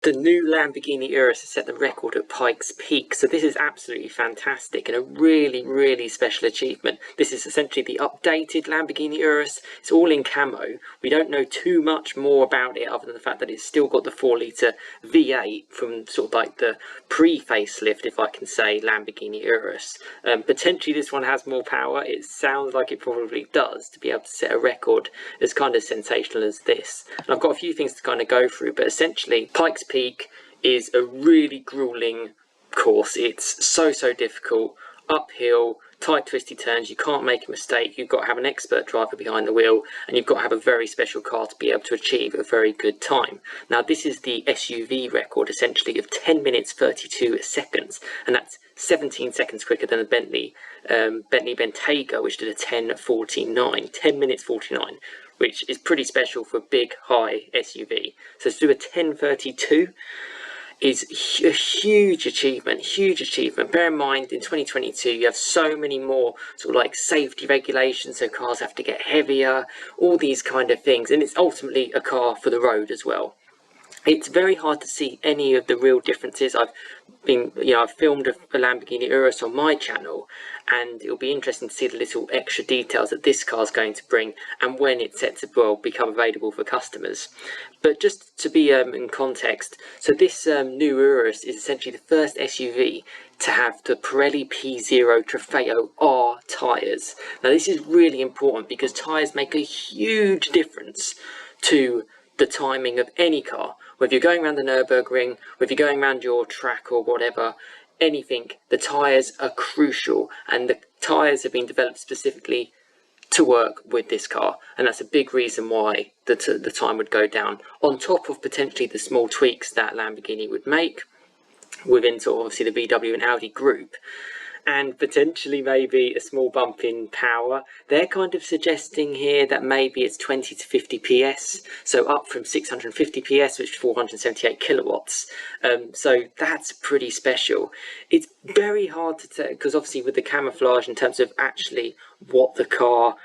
The new Lamborghini Urus has set the record at Pikes Peak, so this is absolutely fantastic and a really, really special achievement. This is essentially the updated Lamborghini Urus. It's all in camo. We don't know too much more about it other than the fact that it's still got the 4-litre V8 from sort of like the pre-facelift, if I can say, Lamborghini Urus. Potentially this one has more power. It sounds like it probably does, to be able to set a record as kind of sensational as this. And I've got a few things to kind of go through, but essentially Pikes Peak is a really grueling course. It's so difficult, uphill, tight twisty turns. You can't make a mistake. You've got to have an expert driver behind the wheel, and you've got to have a very special car to be able to achieve a very good time. Now this is the SUV record essentially of 10 minutes 32 seconds, and that's 17 seconds quicker than the Bentley Bentayga, which did a 10:49, 10 minutes 49, which is pretty special for a big, high SUV. So to do a 10:32 is a huge achievement. Bear in mind, in 2022, you have so many more sort of like safety regulations, so cars have to get heavier, all these kind of things, and it's ultimately a car for the road as well. It's very hard to see any of the real differences. I've filmed a Lamborghini Urus on my channel, and it'll be interesting to see the little extra details that this car's going to bring and when it's set to become available for customers. But just to be in context, so this new Urus is essentially the first SUV to have the Pirelli P0 Trofeo R tyres. Now this is really important because tyres make a huge difference to the timing of any car. Whether you're going around the Nürburgring, whether you're going around your track or whatever, anything, the tyres are crucial, and the tyres have been developed specifically to work with this car, and that's a big reason why the time would go down, on top of potentially the small tweaks that Lamborghini would make within sort of obviously the VW and Audi group, and potentially maybe a small bump in power. They're kind of suggesting here that maybe it's 20 to 50 PS, so up from 650 PS, which is 478 kilowatts. So that's pretty special. It's very hard to tell, because obviously with the camouflage in terms of actually what the car,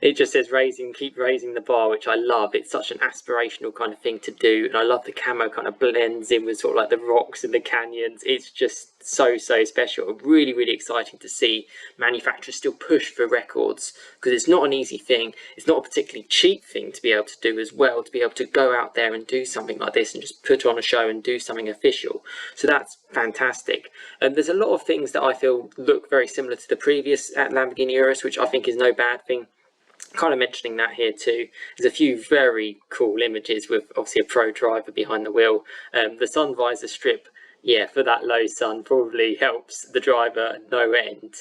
it just says keep raising the bar, which I love. It's such an aspirational kind of thing to do, and I love the camo kind of blends in with sort of like the rocks and the canyons. It's just so special. Really exciting to see manufacturers still push for records, because it's not an easy thing. It's not a particularly cheap thing to be able to do as well, to be able to go out there and do something like this and just put on a show and do something official. So that's fantastic. And there's a lot of things that I feel look very similar to the previous Lamborghini Urus, which I think is no bad thing. Kind of mentioning that here too, there's a few very cool images with obviously a pro driver behind the wheel. The sun visor strip, yeah, for that low sun probably helps the driver no end,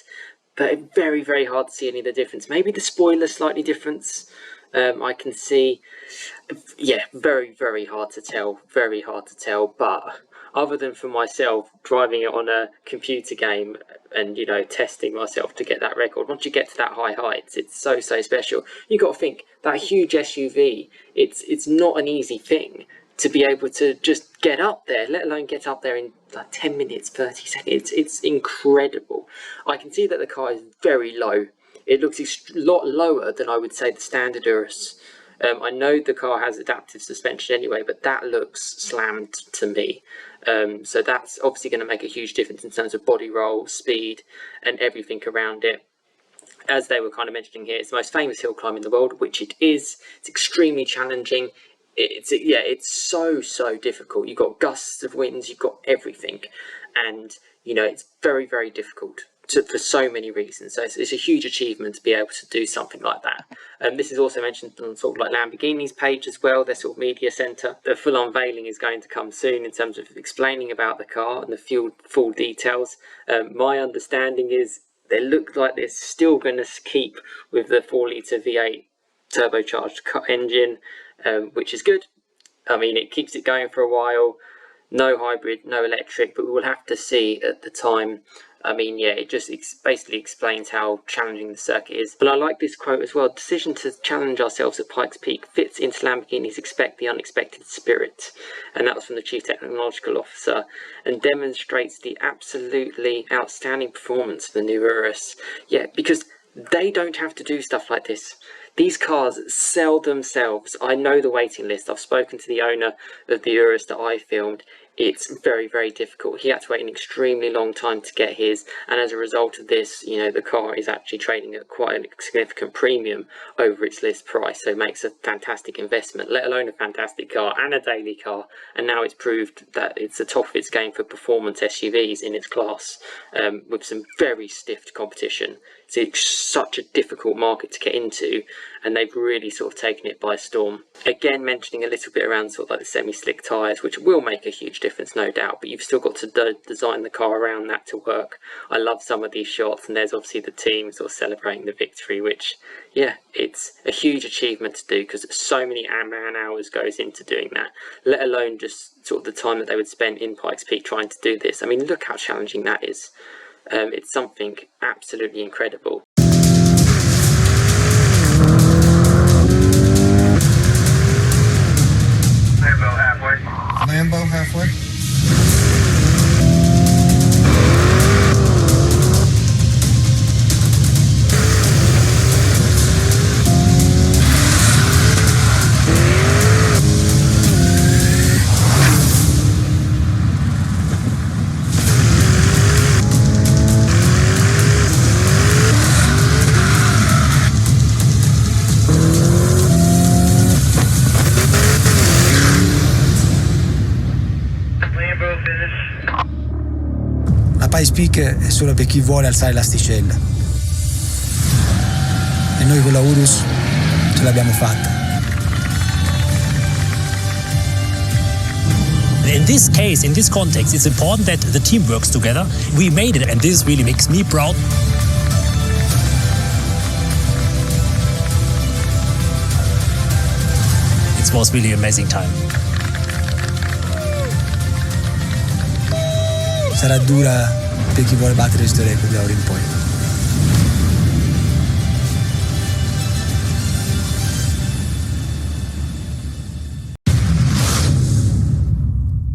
but very hard to see any of the difference. Maybe the spoiler slightly difference, I can see. Yeah, very hard to tell, but other than for myself driving it on a computer game and testing myself to get that record, once you get to that high heights, it's so special. You got to think that huge SUV, it's not an easy thing to be able to just get up there, let alone get up there in like 10 minutes 30 seconds. It's incredible. I can see that the car is very low. It looks a lot lower than I would say the standard Urus. I know the car has adaptive suspension anyway, but that looks slammed to me. So that's obviously going to make a huge difference in terms of body roll, speed, and everything around it. As they were kind of mentioning here, it's the most famous hill climb in the world, which it is. It's extremely challenging. It's so difficult. You've got gusts of winds, you've got everything, and it's very difficult for so many reasons. So it's a huge achievement to be able to do something like that. This is also mentioned on sort of like Lamborghini's page as well, their sort of media center. The full unveiling is going to come soon in terms of explaining about the car and the full details. My understanding is they look like they're still going to keep with the 4-litre V8 turbocharged engine, which is good. I mean, it keeps it going for a while. No hybrid, no electric, but we will have to see at the time. I mean, yeah, it just basically explains how challenging the circuit is. And I like this quote as well: "Decision to challenge ourselves at Pikes Peak fits into Lamborghini's expect the unexpected spirit." And that was from the Chief Technological Officer, and demonstrates the absolutely outstanding performance of the new Urus. Yeah, because they don't have to do stuff like this. These cars sell themselves. I know the waiting list. I've spoken to the owner of the Urus that I filmed. It's very, very difficult. He had to wait an extremely long time to get his, and as a result of this, you know, the car is actually trading at quite a significant premium over its list price, so it makes a fantastic investment, let alone a fantastic car and a daily car. And now it's proved that it's the top of its game for performance SUVs in its class, with some very stiff competition. It's such a difficult market to get into, and they've really sort of taken it by storm. Again, mentioning a little bit around sort of like the semi-slick tyres, which will make a huge difference, no doubt, but you've still got to design the car around that to work. I love some of these shots, and there's obviously the team sort of celebrating the victory, which, yeah, it's a huge achievement to do, because so many man hours goes into doing that, let alone just sort of the time that they would spend in Pikes Peak trying to do this. I mean, look how challenging that is. It's something absolutely incredible. Lambo halfway. Lambo halfway. Pikes Peak è solo per chi vuole alzare l'asticella. E noi con la Urus ce l'abbiamo fatta. In this case, in this context, it's important that the team works together. We made it, and this really makes me proud. It was really an amazing time. Sarà dura per chi vuole battere questo record da ora in poi.